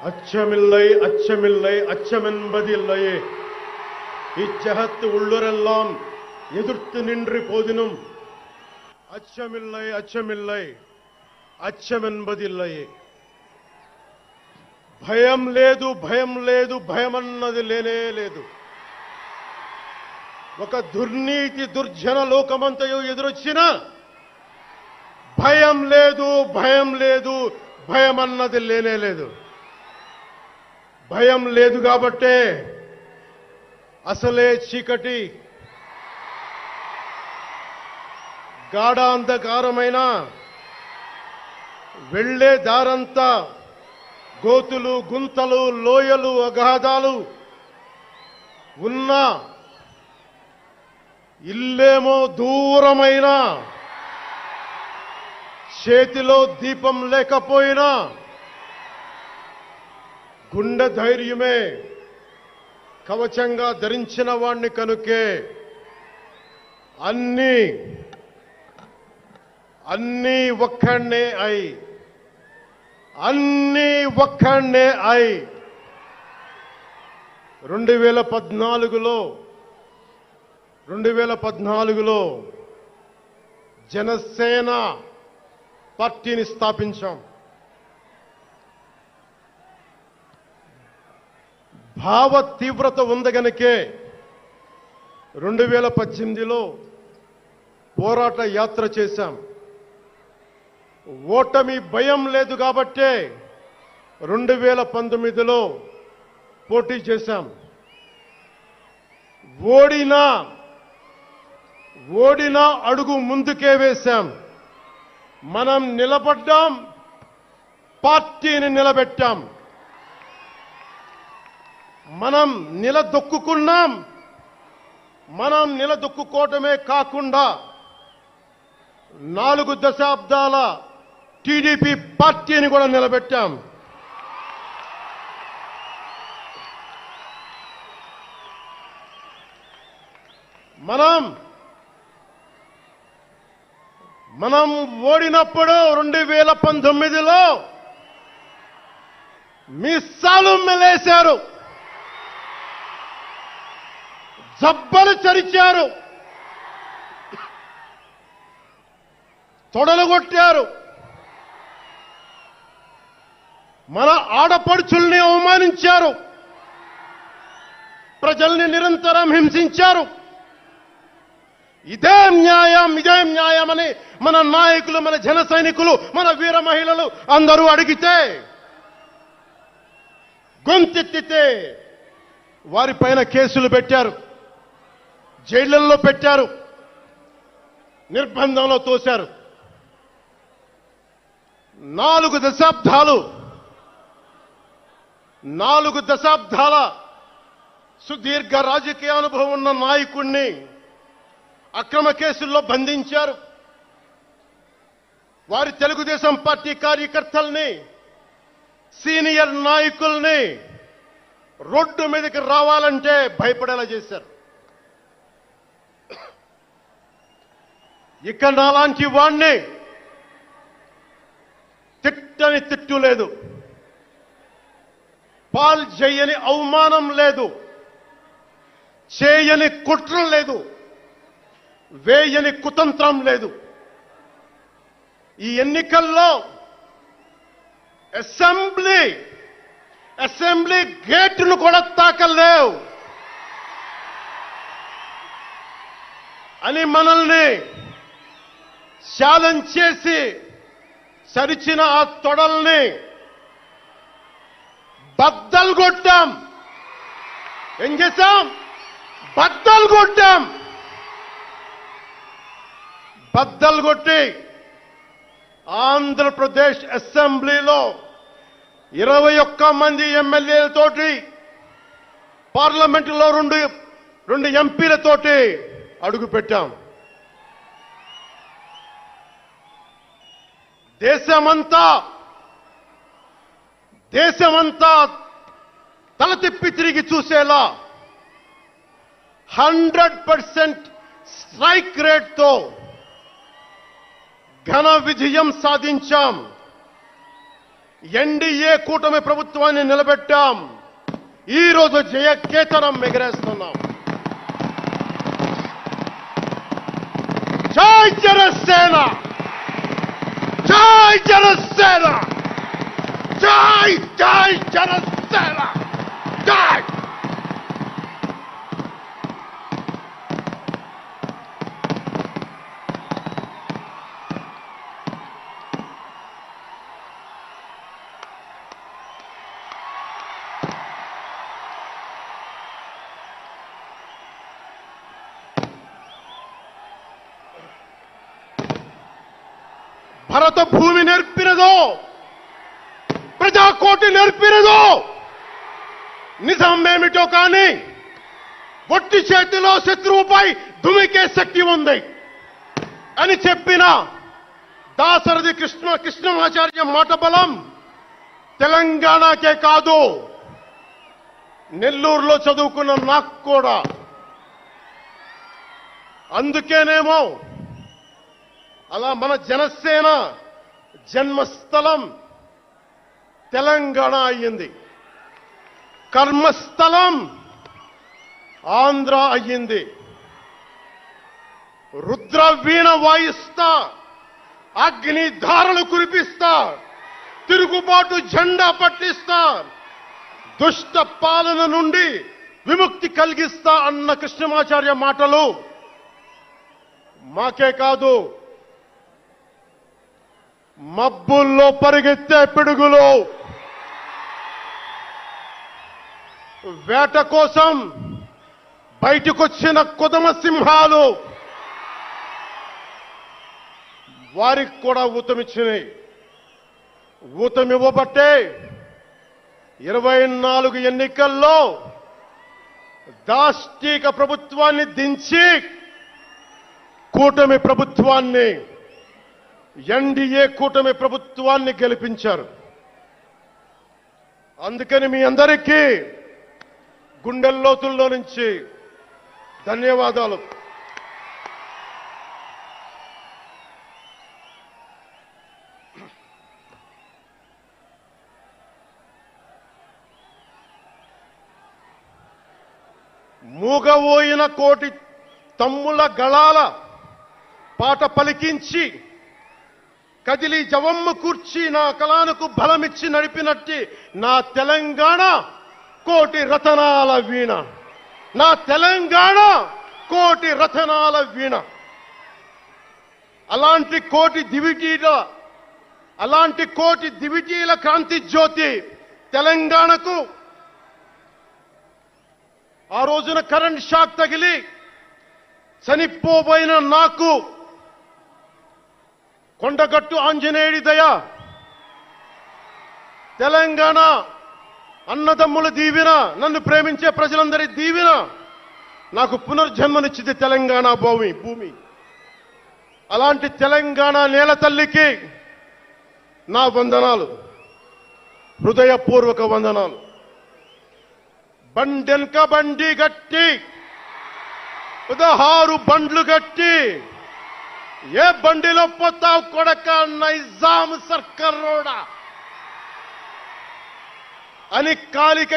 அச்சமில்லை அச்சமில்லை அச்சமென்பதில்லையே இச்சகத்து உள்ளுரெல்லாம் எதிர்த்து நின்று போதினும் அச்சமில்லை அச்சமில்லை అచ్చమెన్బదిల్లయే భయం లేదు భయం లేదు భయమన్నది లేనే లేదు. ఒక దుర్నీతి దుర్జన లోకమంతయు ఎదురొచ్చినా భయం లేదు భయం లేదు భయమన్నది లేనే లేదు. భయం లేదు కాబట్టే అసలే చీకటి గాఢాంధకారమైన వెళ్లే దారంతా గోతులు గుంతలు లోయలు అగాధాలు ఉన్న ఇల్లేమో దూరమైన చేతిలో దీపం లేకపోయినా గుండె ధైర్యమే కవచంగా ధరించిన వాణ్ణి కనుకే అన్నీ ఒక్కడే అయి 2014లో జనసేన పార్టీని స్థాపించాం. భావ తీవ్రత ఉంది గనుకే 2018లో పోరాట యాత్ర చేశాం. ఓటమి భయం లేదు కాబట్టే 2019లో పోటీ చేశాం. ఓడినా అడుగు ముందుకే వేశాం. మనం నిలబడ్డాం, పార్టీని నిలబెట్టాం. మనం నిలదొక్కుకున్నాం. మనం నిలదొక్కుకోవటమే కాకుండా 4 దశాబ్దాల టీడీపీ పార్టీని కూడా నిలబెట్టాం. మనం ఓడినప్పుడు 2019లో మీసాలు మెలేశారు, జబ్బలు చరిచారు, తొడలు కొట్టారు, మన ఆడపడుచుల్ని అవమానించారు, ప్రజల్ని నిరంతరం హింసించారు. ఇదే న్యాయమని మన నాయకులు, మన జన సైనికులు, మన వీర మహిళలు అందరూ అడిగితే, గొంతెత్తితే వారిపైన కేసులు పెట్టారు, జైళ్లలో పెట్టారు, నిర్బంధంలో తోశారు. 4 దశాబ్దాల సుదీర్ఘ రాజకీయ అనుభవం ఉన్న నాయకుణ్ణి అక్రమ కేసుల్లో బంధించారు. వారి తెలుగుదేశం పార్టీ కార్యకర్తల్ని, సీనియర్ నాయకుల్ని రోడ్డు మీదకి రావాలంటే భయపడేలా చేశారు. ఇక నాలాంటి వాణ్ణి తిట్టని తిట్టు లేదు, పాల్ చేయని అవమానం లేదు, చేయని కుట్ర లేదు, వేయని కుతంత్రం లేదు. ఈ ఎన్నికల్లో అసెంబ్లీ గేటును కూడా తాకలేవు అని మనల్ని ఛాలెంజ్ చేసి సరిచిన ఆ తొడల్ని బద్దలు కొట్టాం. ఏం చేశాం? బద్దలు కొట్టాం. బద్దలు కొట్టి ఆంధ్రప్రదేశ్ అసెంబ్లీలో 21 మంది ఎమ్మెల్యేలతోటి, పార్లమెంటులో 2 ఎంపీలతోటి అడుగు పెట్టాం. దేశమంతా తల తిప్పి తిరిగి చూసేలా 100% స్ట్రైక్ రేట్తో ఘన విజయం సాధించాం. ఎన్డీఏ కూటమి ప్రభుత్వాన్ని నిలబెట్టాం. ఈ రోజు జయకేతనం ఎగరేస్తున్నాం. జై జనసేన, జై జనసేన, జై జై జనసేన, జై. భరత భూమి నేర్పినదో, ప్రజాకోటి నేర్పినదో, నిజమేమిటో కానీ ఒట్టి చేతిలో శత్రువుపై దుమికే శక్తి ఉంది అని చెప్పిన దాశరథి కృష్ణమాచార్య మాట బలం తెలంగాణకే కాదు, నెల్లూరులో చదువుకున్న నాకు కూడా. అందుకేనేమో అలా మన జనసేన జన్మస్థలం తెలంగాణ అయ్యింది, కర్మస్థలం ఆంధ్ర అయ్యింది. రుద్ర వీణ వాయిస్తా, అగ్ని ధారలు కురిపిస్తా, తిరుగుబాటు జెండా పట్టిస్తా, దుష్ట పాలన నుండి విముక్తి కలిగిస్తా అన్న కృష్ణమాచార్య మాటలు మాకే కాదు, మబ్బుల్లో పరిగెత్తే పిడుగులు, వేట కోసం బయటకొచ్చిన కొదమ సింహాలు వారికి కూడా ఊతమిచ్చినాయి. ఊతమివ్వబట్టే 24 ఎన్నికల్లో దాష్టీక ప్రభుత్వాన్ని దించి కూటమి ప్రభుత్వాన్ని, ఎన్డీఏ కూటమి ప్రభుత్వాన్ని గెలిపించారు. అందుకని మీ అందరికీ గుండెల్లోతుల్లో నుంచి ధన్యవాదాలు. మూగబోయిన కోటి తమ్ముల గళాల పాట పలికించి కదిలి జవమ్మ కూర్చి నా కళానికి బలమిచ్చి నడిపినట్టి నా తెలంగాణ కోటి రతనాల వీణ, నా తెలంగాణ కోటి రతనాల వీణ. అలాంటి కోటి దివిటీల క్రాంతి జ్యోతి తెలంగాణకు ఆ రోజున కరెంట్ షాక్ తగిలి చనిపోబోయిన నాకు కొండగట్టు ఆంజనేయుడి దయ, తెలంగాణ అన్నదమ్ముల దీవెన, నన్ను ప్రేమించే ప్రజలందరి దీవెన నాకు పునర్జన్మనిచ్చింది తెలంగాణ భూమి. అలాంటి తెలంగాణ నేల తల్లికి నా వందనాలు, హృదయపూర్వక వందనాలు. బండెనక బండి గట్టి 16 బండ్లు గట్టి ఏ బండిలో పోతావు కొడక నైజాం సర్కారోడా అని కాలిక